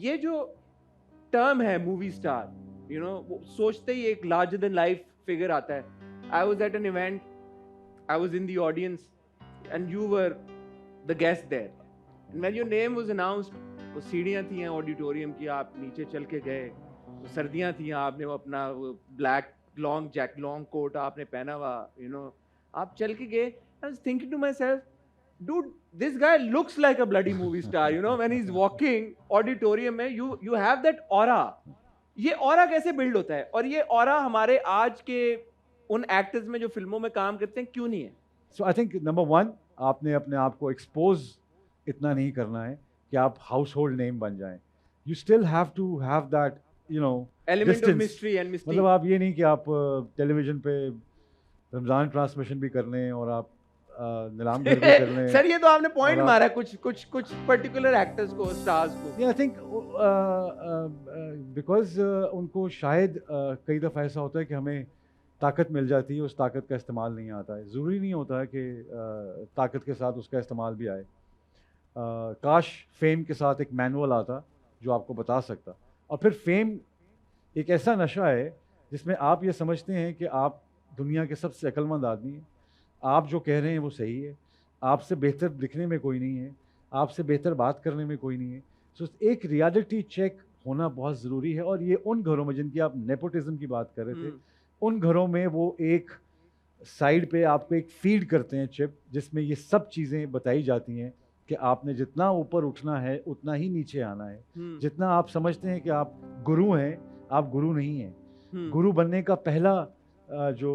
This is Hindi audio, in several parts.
ये जो टर्म है मूवी स्टार, यू नो, सोचते ही एक लार्जर देन लाइफ फिगर आता है. I was at an event, I was in the audience and you were the guest there, and when your name was announced, वो सीढ़ियां थी ऑडिटोरियम की, आप नीचे चल के गए, वो सर्दियां थी, आपने वो अपना ब्लैक लॉन्ग कोट आपने पहना हुआ, यू नो, आप चल के गए. I was thinking to myself, dude, this guy looks like a bloody movie star, you know, when he's walking auditorium में, you have that aura. ये aura कैसे build होता है, और ये aura हमारे आज के उन actors में जो फिल्मों में काम करते हैं क्यों नहीं है? So I think number one, आपने अपने आप को expose इतना नहीं करना है कि आप household name बन जाएं. You still have to have that, you know, Element distance. of mystery and mystique. मतलब आप ये नहीं कि आप टेलीविजन पे रमजान ट्रांसमिशन भी कर लें और आप नीलाम घर भी कर लें. सर ये तो आपने पॉइंट और आप- मारा कुछ पर्टिकुलर एक्टर्स को, स्टार्स को. Yeah, I think because उनको शायद कई दफ़ा ऐसा होता है कि हमें ताकत मिल जाती है, उस ताकत का इस्तेमाल नहीं आता है. ज़रूरी नहीं होता है कि ताकत के साथ उसका इस्तेमाल भी आए. काश फेम के साथ एक मैनुअल आता जो आपको बता सकता. और फिर फेम एक ऐसा नशा है जिसमें आप ये समझते हैं कि आप दुनिया के सबसे अक्लमंद आदमी हैं, आप जो कह रहे हैं वो सही है, आपसे बेहतर दिखने में कोई नहीं है, आपसे बेहतर बात करने में कोई नहीं है. सो एक रियलिटी चेक होना बहुत ज़रूरी है. और ये उन घरों में जिनकी आप नेपोटिज्म की बात कर रहे थे, उन घरों में वो एक साइड पे आपको एक फीड करते हैं चिप, जिसमें ये सब चीज़ें बताई जाती हैं कि आपने जितना ऊपर उठना है उतना ही नीचे आना है. जितना आप समझते हैं कि आप गुरु हैं, आप गुरु नहीं हैं. गुरु बनने का पहला जो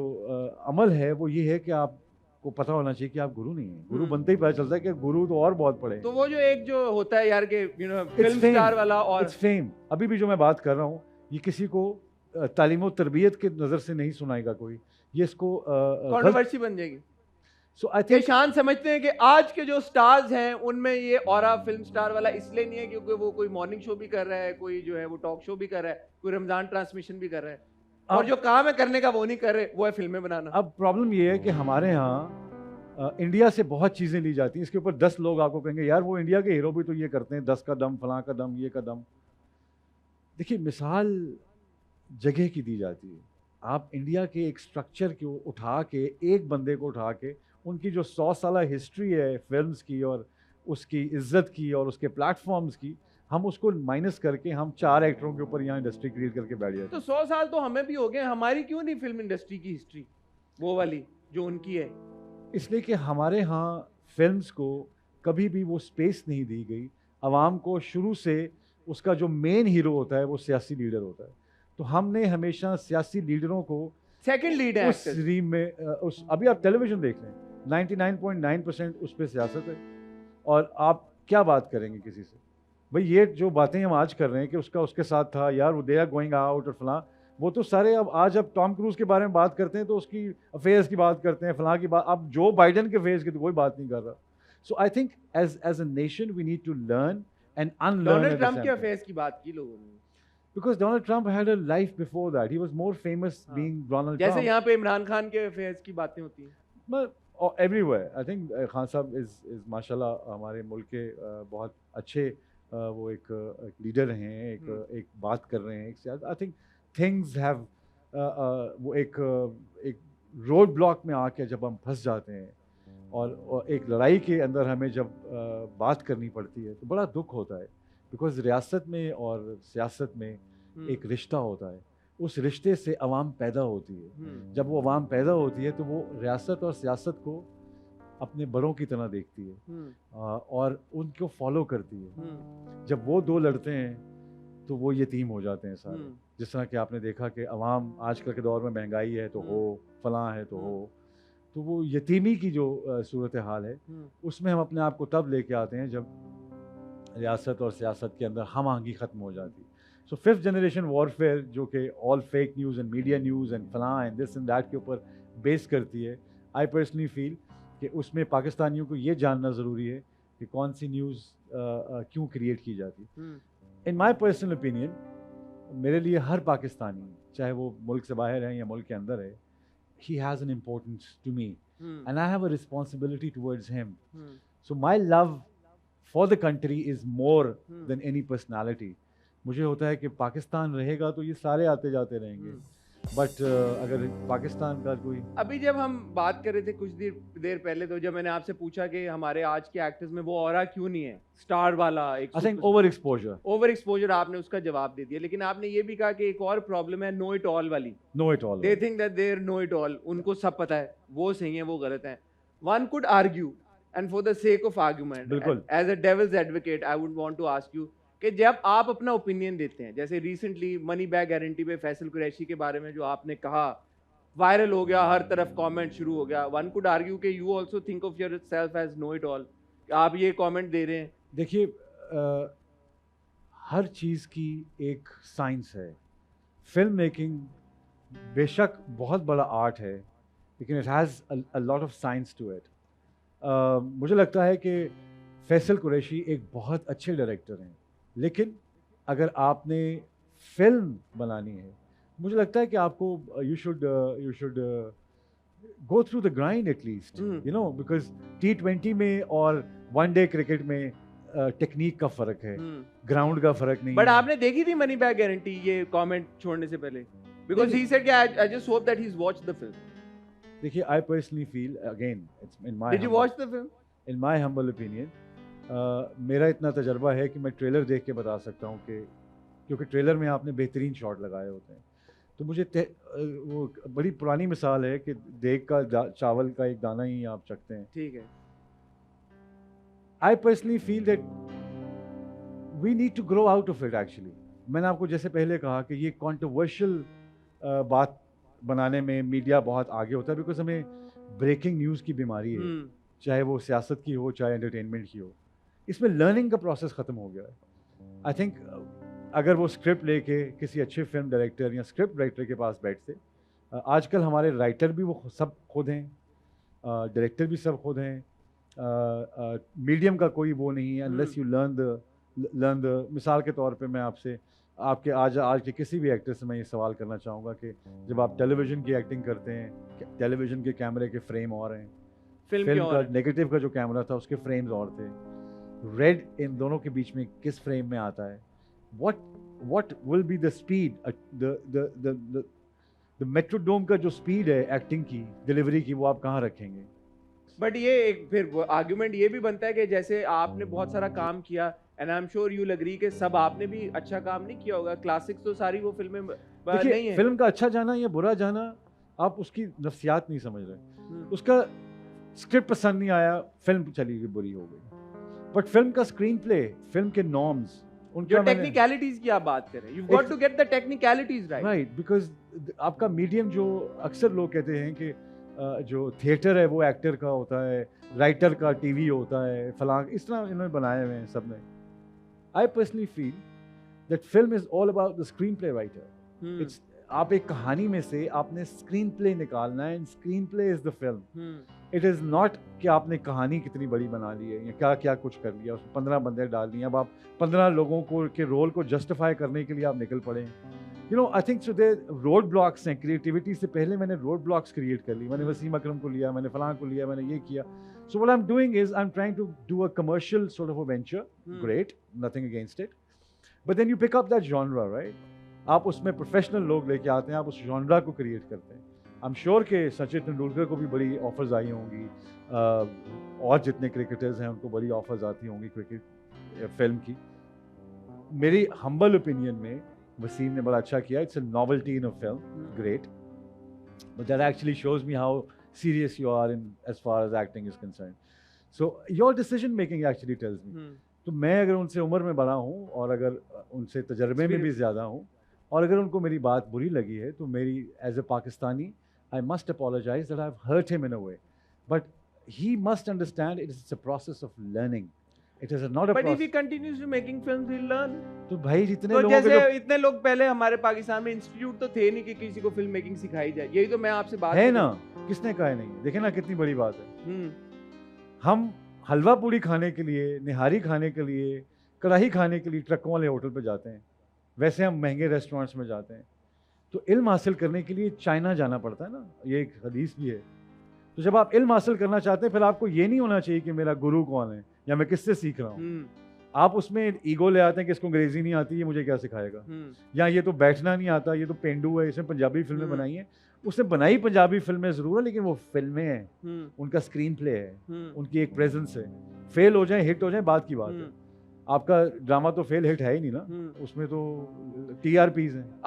अमल है वो ये है कि आपको पता होना चाहिए कि आप गुरु नहीं हैं. गुरु बनते ही पता चलता है कि गुरु तो और बहुत पड़े. तो वो जो एक जो होता है यार के, यू नो, फिल्म स्टार वाला, और इट्स फेम. अभी भी जो मैं बात कर रहा हूँ ये किसी को तालीम और तरबियत के नज़र से नहीं सुनाएगा कोई, ये इसको कंट्रोवर्सी बन जाएगी. सो आई ये थिंक शान समझते हैं कि आज के जो स्टार्स हैं उनमें ये ऑरा फिल्म स्टार वाला इसलिए नहीं है क्योंकि वो कोई मॉर्निंग शो भी कर रहा है, कोई जो है वो टॉक शो भी कर रहा है, कोई रमजान ट्रांसमिशन भी कर रहा है, और जो काम है करने का वो नहीं कर रहे, वो है फिल्में बनाना. अब प्रॉब्लम ये है कि हमारे यहाँ इंडिया से बहुत चीज़ें ली जाती हैं. इसके ऊपर 10 लोग आपको कहेंगे यार वो इंडिया के हीरो भी तो ये करते हैं, 10 का दम, फलां का दम, ये का दम. देखिए मिसाल जगह की दी जाती है. आप इंडिया के एक स्ट्रक्चर को उठा के, एक बंदे को उठा के, उनकी जो 100 साल हिस्ट्री है फिल्म्स की और उसकी इज्जत की और उसके प्लेटफॉर्म्स की, हम उसको माइनस करके हम 4 एक्टरों के ऊपर यहाँ इंडस्ट्री क्रिएट करके बैठ जाते तो 100 साल तो हमें भी हो गए, हमारी क्यों नहीं फिल्म इंडस्ट्री की हिस्ट्री वो वाली जो उनकी है? हैं. इसलिए कि हमारे यहाँ फिल्म्स को कभी भी वो स्पेस नहीं दी गई. आवाम को शुरू से उसका जो मेन हीरो होता है वो सियासी लीडर होता है. तो हमने हमेशा सियासी लीडरों को सेकंड लीड है उस रीम में उस अभी आप टेलीविजन देख लें, 99.9% उस पर सियासत है. और आप क्या बात करेंगे किसी से? भाई ये जो बातें हम आज कर रहे हैं कि उसका उसके साथ था यार, वो दे आर गोइंग आउट और फलां, वो तो सारे अब आज अब टॉम क्रूज के बारे में बात करते हैं तो उसकी अफेयर्स की बात करते हैं, फलां की बात. अब जो बाइडन के अफेयर्स की तो कोई बात नहीं कर रहा. So I think as a nation we need to learn and unlearn. Donald Trump के अफेयर्स की बात की लोगों ने, Because Donald Trump had a life before that. He was more famous being Donald जैसे Trump. यहाँ पे इमरान खान के अफेयर्स की बातें होती हैं. But everywhere. I think Khan साहब is माशाल्लाह हमारे मुल्क के बहुत अच्छे वो एक लीडर हैं, एक बात कर रहे हैं, एक I think things have वो एक रोड ब्लॉक में आके जब हम फंस जाते हैं और एक लड़ाई के अंदर हमें जब बात करनी पड़ती है तो बड़ा दुख होता है. बिकॉज रियासत में और सियासत में एक रिश्ता होता है, उस रिश्ते से अवाम पैदा होती है. जब वो अवाम पैदा होती है तो वो रियासत और सियासत को अपने बड़ों की तरह देखती है और उनको फॉलो करती है. जब वो दो लड़ते हैं तो वो यतीम हो जाते हैं सारे. जिस तरह कि आपने देखा कि अवाम आजकल के दौर में महंगाई है तो हो, फलां है तो हो, तो वो यतीमी की जो सूरत हाल है उसमें हम अपने आप को तब लेके आते हैं जब रियासत और सियासत के अंदर हम आहंगी ख़त्म हो जाती. सो 5th जनरेशन वॉरफेयर जो कि all fake news and media news and फलां एंड दिस एंड दैट के ऊपर बेस करती है, आई पर्सनली फील कि उसमें पाकिस्तानियों को ये जानना ज़रूरी है कि कौन सी न्यूज़ क्यों क्रिएट की जाती. इन माई पर्सनल ओपिनियन, मेरे लिए हर पाकिस्तानी, चाहे वो मुल्क से बाहर है या मुल्क के अंदर है, he has an importance to me and I have a responsibility towards him. So my love for the country is more than any personality. मुझे होता है कि पाकिस्तान रहेगा तो ये सारे आते जाते रहेंगे, बट अगर पाकिस्तान का कोई अभी जब हम बात कर रहे थे कुछ देर पहले, तो जब मैंने आपसे पूछा कि हमारे आज के एक्टर्स में वो ऑरा क्यों नहीं है, स्टार वाला एक आई थिंक ओवर एक्सपोजर आपने उसका जवाब दे दिया। लेकिन आपने ये भी कहा कि एक और प्रॉब्लम है नो इट ऑल वाली। Know it all they think that they're know it all, उनको सब पता है, वो सही है वो गलत है। One could argue, and for the sake of argument, बिल्कुल। As a devil's advocate I would want to ask you कि जब आप अपना ओपिनियन देते हैं, जैसे रिसेंटली मनी बैग गारंटी पे फैसल कुरैशी के बारे में जो आपने कहा, वायरल हो गया, हर तरफ कमेंट शुरू हो गया। वन कुड आर्ग्यू कि you also think of yourself as know it all, आप ये कमेंट दे रहे हैं। देखिए, हर चीज़ की एक साइंस है। फिल्म मेकिंग बेशक बहुत बड़ा आर्ट है, लेकिन it has a lot of science to it. मुझे लगता है कि फैसल कुरैशी एक बहुत अच्छे डायरेक्टर हैं, लेकिन अगर आपने फिल्म बनानी है, मुझे लगता है कि आपको you should go through the grind at least, you know, because T20 में और वनडे क्रिकेट में टेक्निक का फ़र्क है, ग्राउंड का फ़र्क नहीं बट है। आपने देखी थी मनी बैग गारंटी ये कमेंट छोड़ने से पहले? बिकॉज़ ही सेड कि I just hope that he has watched the film. देखिए, I personally feel, again it's in my did you watch the film? In my humble opinion, मेरा इतना तजर्बा है कि मैं ट्रेलर देख के बता सकता हूँ कि, क्योंकि ट्रेलर में आपने बेहतरीन शॉट लगाए होते हैं, तो मुझे वो बड़ी पुरानी मिसाल है कि देग का चावल का एक दाना ही आप चखते हैं। ठीक है। I personally feel that we need to grow out of it actually. मैंने आपको जैसे पहले कहा कि ये कॉन्ट्रोवर्शियल बात बनाने में मीडिया बहुत आगे होता है, बिकॉज हमें ब्रेकिंग न्यूज़ की बीमारी है, चाहे वो सियासत की हो चाहे एंटरटेनमेंट की हो। इसमें लर्निंग का प्रोसेस ख़त्म हो गया है। आई थिंक अगर वो स्क्रिप्ट लेके किसी अच्छे फिल्म डायरेक्टर या स्क्रिप्ट राइटर के पास बैठते, आजकल हमारे राइटर भी वो सब खुद हैं, डायरेक्टर भी सब खुद हैं, मीडियम का कोई वो नहीं है, अनलेस यू लर्न द। मिसाल के तौर पे मैं आपसे आपके आज के किसी भी एक्टर से मैं ये सवाल करना चाहूँगा कि जब आप टेलीविज़न की एक्टिंग करते हैं, टेलीविज़न के कैमरे के फ्रेम और हैं, फिल्म का नेगेटिव का जो कैमरा था उसके फ्रेम्स और थे, रेड इन दोनों के बीच में किस फ्रेम में आता है, what will be the speed, the मेट्रोडोम का जो स्पीड है एक्टिंग की, डिलीवरी की, वो आप कहाँ रखेंगे? बट ये एक फिर आर्गुमेंट ये भी बनता है कि जैसे आपने बहुत सारा काम किया, and I am sure you will agree कि सब आपने भी अच्छा काम नहीं किया होगा, क्लासिक्स तो सारी वो फिल्में नहीं है। फिल्म का अच्छा जाना या बुरा जाना, आप उसकी नफ्सियात नहीं समझ रहे। उसका स्क्रिप्ट पसंद नहीं आया, फिल्म चली गई, बुरी हो गई। बट फिल्म का स्क्रीन प्ले, फिल्म के नॉर्म्स, जो टेक्निकलिटीज की आप बात कर रहे हैं, you got to get the technicalities right, because आपका मीडियम, जो अक्सर लोग कहते हैं कि जो थिएटर है वो एक्टर का होता है, राइटर का टीवी होता है, फलां, इस तरह इन्होंने बनाए हुए हैं सब ने। आई personally feel that film is all about the screen play writer. It's, आप एक कहानी में से आपने स्क्रीन प्ले निकालना है, and screen play is the film. It is not कि आपने कहानी कितनी बड़ी बना ली है या क्या क्या कुछ कर लिया, उसमें 15 बंदे डाल दिए, अब आप 15 लोगों को के रोल को जस्टिफाई करने के लिए आप निकल पड़े। You know, I think so they road blocks हैं, क्रिएटिविटी से पहले मैंने रोड ब्लॉक्स क्रिएट कर ली, मैंने वसीम अकरम को लिया, मैंने फलां को लिया, मैंने ये किया। So what I am doing is I am trying to do a commercial sort of a venture, great, nothing against it, but then you pick up that genre, right? आप उसमें प्रोफेशनल लोग लेके आते हैं, आप उस जॉनरा को क्रिएट करते हैं। आई एम श्योर कि सचिन तेंदुलकर को भी बड़ी ऑफर्स आई होंगी, और जितने क्रिकेटर्स हैं उनको बड़ी ऑफर्स आती होंगी क्रिकेट फिल्म की। मेरी हम्बल ओपिनियन में वसीम ने बड़ा अच्छा किया, it's a novelty in a film, great, but that actually shows me how serious you are in as far as acting is concern. So your decision making actually tells me. तो मैं अगर उनसे उम्र में बड़ा हूँ, और अगर उनसे तजर्बे में भी ज़्यादा हूँ, और अगर उनको मेरी बात बुरी लगी है, तो मेरी as a Pakistani I must apologise that I have hurt him in a way, but he must understand it's a process of learning. It is not a but if he continues to making films he'll learn. तो भाई जितने तो लोगों के इतने लोग पहले हमारे पाकिस्तान में इंस्टीट्यूट तो थे नहीं कि किसी को फिल्म मेकिंग सिखाई जाए, यही तो मैं आपसे बात है ना, किसने कहा नहीं? देखे ना कितनी बड़ी बात है। हम हलवा पूड़ी खाने के लिए, निहारी खाने के लिए, कढ़ाई खाने के लिए ट्रकों वाले होटल पे जाते हैं, वैसे हम महंगे रेस्टोरेंट्स में जाते हैं। तो इल्म हासिल करने के लिए चाइना जाना पड़ता है ना, ये एक हदीस भी है। तो जब आप इल्म हासिल करना चाहते हैं, फिर आपको ये नहीं होना चाहिए कि मेरा गुरु कौन है या मैं किससे सीख रहा हूँ। आप उसमें ईगो ले आते हैं कि इसको अंग्रेजी नहीं आती, ये मुझे क्या सिखाएगा, या ये तो बैठना नहीं आता, ये तो पेंडू है, इसने पंजाबी फिल्में बनाई हैं। उसने बनाई पंजाबी फिल्में ज़रूर है, लेकिन वो फिल्में हैं, उनका स्क्रीन प्ले है, उनकी एक प्रेजेंस है। फेल हो जाए हिट हो जाए बात की बात है, आपका ड्रामा तो फेल हिट है ही नहीं ना, उसमें तो TRPs हैं।